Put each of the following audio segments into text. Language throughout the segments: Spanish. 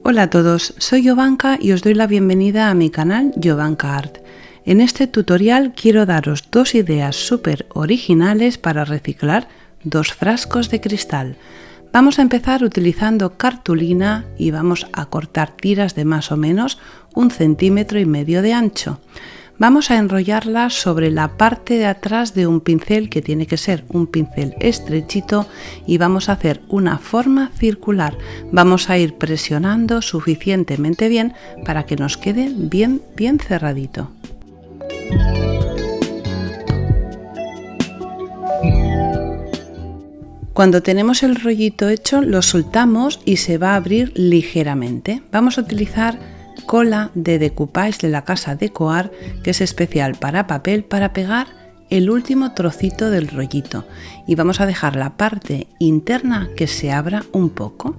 Hola a todos, soy Jovanka y os doy la bienvenida a mi canal Jovanka Art. En este tutorial quiero daros dos ideas súper originales para reciclar dos frascos de cristal. Vamos a empezar utilizando cartulina y vamos a cortar tiras de más o menos 1,5 centímetros de ancho. Vamos a enrollarla sobre la parte de atrás de un pincel que tiene que ser un pincel estrechito y vamos a hacer una forma circular. Vamos a ir presionando suficientemente bien para que nos quede bien cerradito. Cuando tenemos el rollito hecho lo soltamos y se va a abrir ligeramente. Vamos a utilizar cola de decoupage de la casa Decoart, que es especial para papel, para pegar el último trocito del rollito, y vamos a dejar la parte interna que se abra un poco.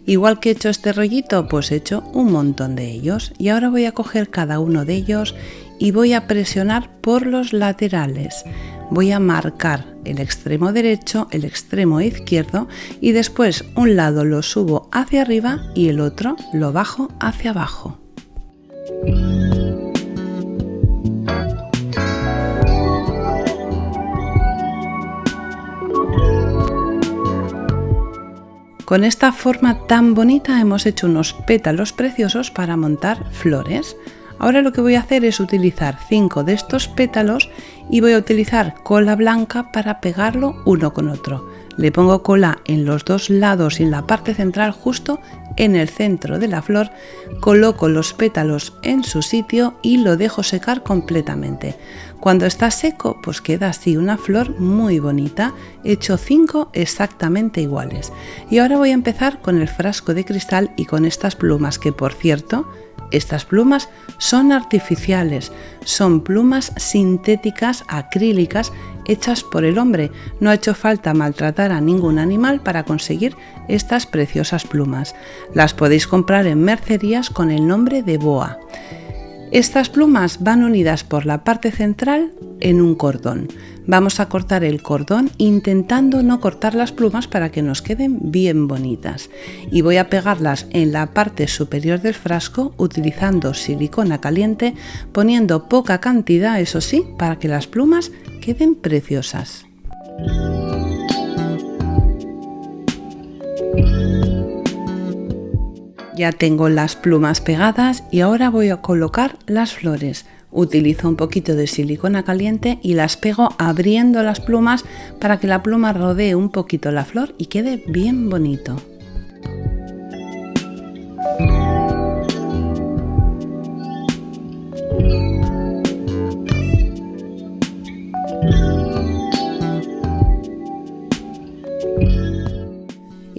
Igual que he hecho este rollito, pues he hecho un montón de ellos, y ahora voy a coger cada uno de ellos y voy a presionar por los laterales. Voy a marcar el extremo derecho, el extremo izquierdo, y después un lado lo subo hacia arriba y el otro lo bajo hacia abajo. Con esta forma tan bonita hemos hecho unos pétalos preciosos para montar flores. Ahora lo que voy a hacer es utilizar 5 de estos pétalos y voy a utilizar cola blanca para pegarlo uno con otro. Le pongo cola en los dos lados y en la parte central, justo en el centro de la flor, coloco los pétalos en su sitio y lo dejo secar completamente. Cuando está seco, pues queda así una flor muy bonita. He hecho 5 exactamente iguales. Y ahora voy a empezar con el frasco de cristal y con estas plumas, que por cierto, estas plumas son artificiales, son plumas sintéticas acrílicas hechas por el hombre. No ha hecho falta maltratar a ningún animal para conseguir estas preciosas plumas. Las podéis comprar en mercerías con el nombre de boa. Estas plumas van unidas por la parte central en un cordón. Vamos a cortar el cordón intentando no cortar las plumas para que nos queden bien bonitas. Y voy a pegarlas en la parte superior del frasco utilizando silicona caliente, poniendo poca cantidad, eso sí, para que las plumas queden preciosas. Ya tengo las plumas pegadas y ahora voy a colocar las flores. Utilizo un poquito de silicona caliente y las pego abriendo las plumas para que la pluma rodee un poquito la flor y quede bien bonito.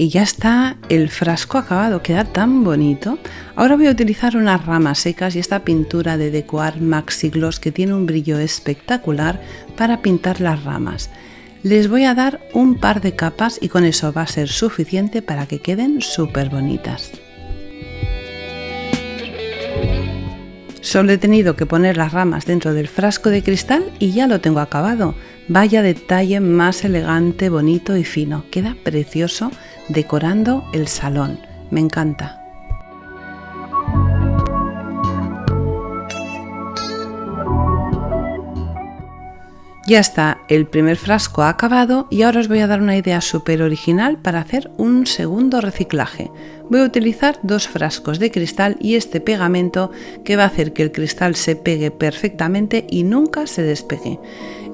Y ya está el frasco acabado, queda tan bonito. Ahora voy a utilizar unas ramas secas y esta pintura de Decoart Maxi Gloss que tiene un brillo espectacular para pintar las ramas. Les voy a dar un par de capas y con eso va a ser suficiente para que queden súper bonitas. Solo he tenido que poner las ramas dentro del frasco de cristal y ya lo tengo acabado. Vaya detalle más elegante, bonito y fino. Queda precioso decorando el salón. Me encanta. Ya está el primer frasco acabado y ahora os voy a dar una idea súper original para hacer un segundo reciclaje. Voy a utilizar 2 frascos de cristal y este pegamento que va a hacer que el cristal se pegue perfectamente y nunca se despegue.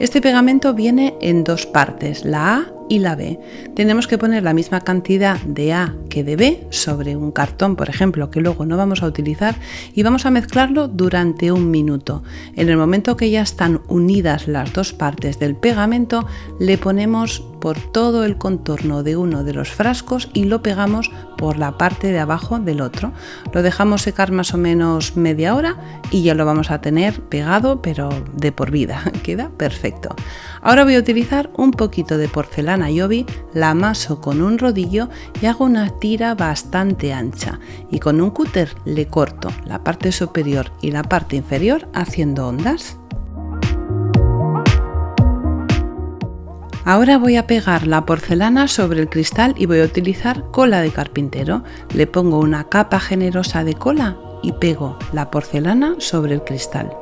Este pegamento viene en 2 partes, la A y la B. Tenemos que poner la misma cantidad de A que de B sobre un cartón, por ejemplo, que luego no vamos a utilizar, y vamos a mezclarlo durante 1 minuto. En el momento que ya están unidas las 2 partes del pegamento, le ponemos por todo el contorno de uno de los frascos y lo pegamos por la parte de abajo del otro. Lo dejamos secar más o menos media hora y ya lo vamos a tener pegado, pero de por vida. Queda perfecto. Ahora voy a utilizar un poquito de porcelana Jovi, la amaso con un rodillo y hago una tira bastante ancha y con un cúter le corto la parte superior y la parte inferior haciendo ondas. Ahora voy a pegar la porcelana sobre el cristal y voy a utilizar cola de carpintero. Le pongo una capa generosa de cola y pego la porcelana sobre el cristal.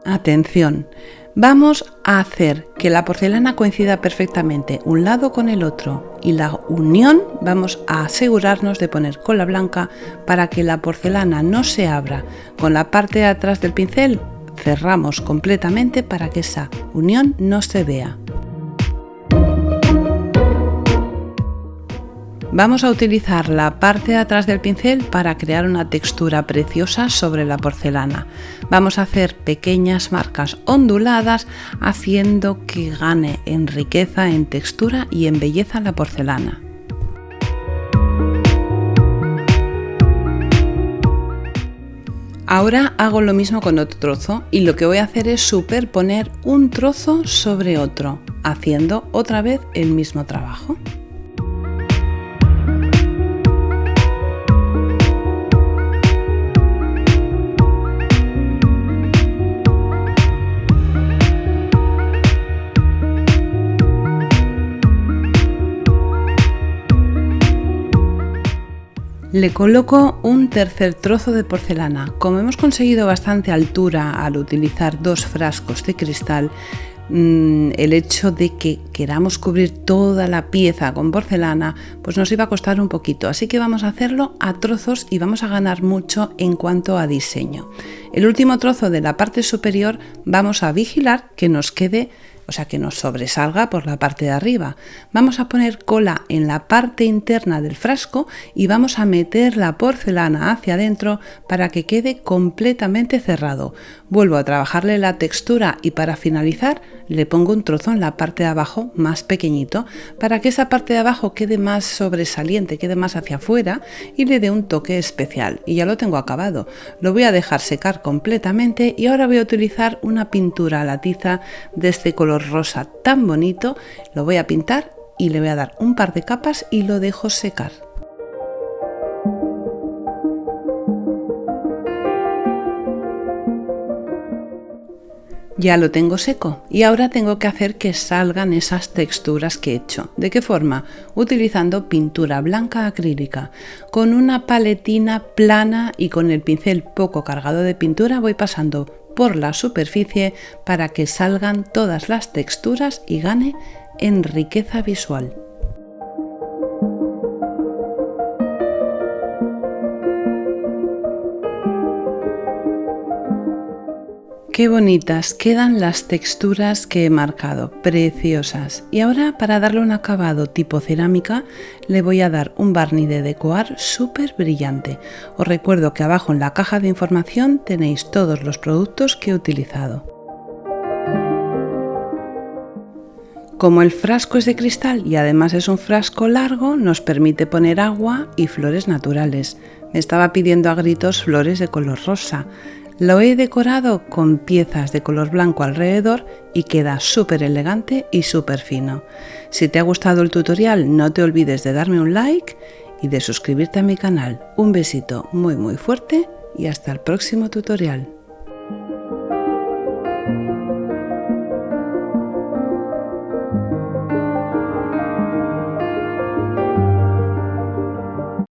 Atención, vamos a hacer que la porcelana coincida perfectamente un lado con el otro y la unión vamos a asegurarnos de poner cola blanca para que la porcelana no se abra. Con la parte de atrás del pincel cerramos completamente para que esa unión no se vea. Vamos a utilizar la parte de atrás del pincel para crear una textura preciosa sobre la porcelana. Vamos a hacer pequeñas marcas onduladas haciendo que gane en riqueza, en textura y en belleza la porcelana. Ahora hago lo mismo con otro trozo y lo que voy a hacer es superponer un trozo sobre otro, haciendo otra vez el mismo trabajo. Le coloco un tercer trozo de porcelana. Como hemos conseguido bastante altura al utilizar dos frascos de cristal, el hecho de que queramos cubrir toda la pieza con porcelana pues nos iba a costar un poquito, así que vamos a hacerlo a trozos y vamos a ganar mucho en cuanto a diseño. El último trozo de la parte superior vamos a vigilar que nos quede, o sea, que nos sobresalga por la parte de arriba. Vamos a poner cola en la parte interna del frasco y vamos a meter la porcelana hacia adentro para que quede completamente cerrado. Vuelvo a trabajarle la textura y para finalizar le pongo un trozo en la parte de abajo más pequeñito para que esa parte de abajo quede más sobresaliente, quede más hacia afuera y le dé un toque especial. Y ya lo tengo acabado. Lo voy a dejar secar completamente y ahora voy a utilizar una pintura a la tiza de este color rosa tan bonito. Lo voy a pintar y le voy a dar un par de capas y lo dejo secar. Ya lo tengo seco y ahora tengo que hacer que salgan esas texturas que he hecho. ¿De qué forma? Utilizando pintura blanca acrílica. Con una paletina plana y con el pincel poco cargado de pintura voy pasando por la superficie para que salgan todas las texturas y gane en riqueza visual. Qué bonitas quedan las texturas que he marcado, preciosas. Y ahora para darle un acabado tipo cerámica le voy a dar un barniz de decorar súper brillante. Os recuerdo que abajo en la caja de información tenéis todos los productos que he utilizado. Como el frasco es de cristal y además es un frasco largo, nos permite poner agua y flores naturales. Me estaba pidiendo a gritos flores de color rosa. Lo he decorado con piezas de color blanco alrededor y queda súper elegante y súper fino. Si te ha gustado el tutorial, no te olvides de darme un like y de suscribirte a mi canal. Un besito muy fuerte y hasta el próximo tutorial.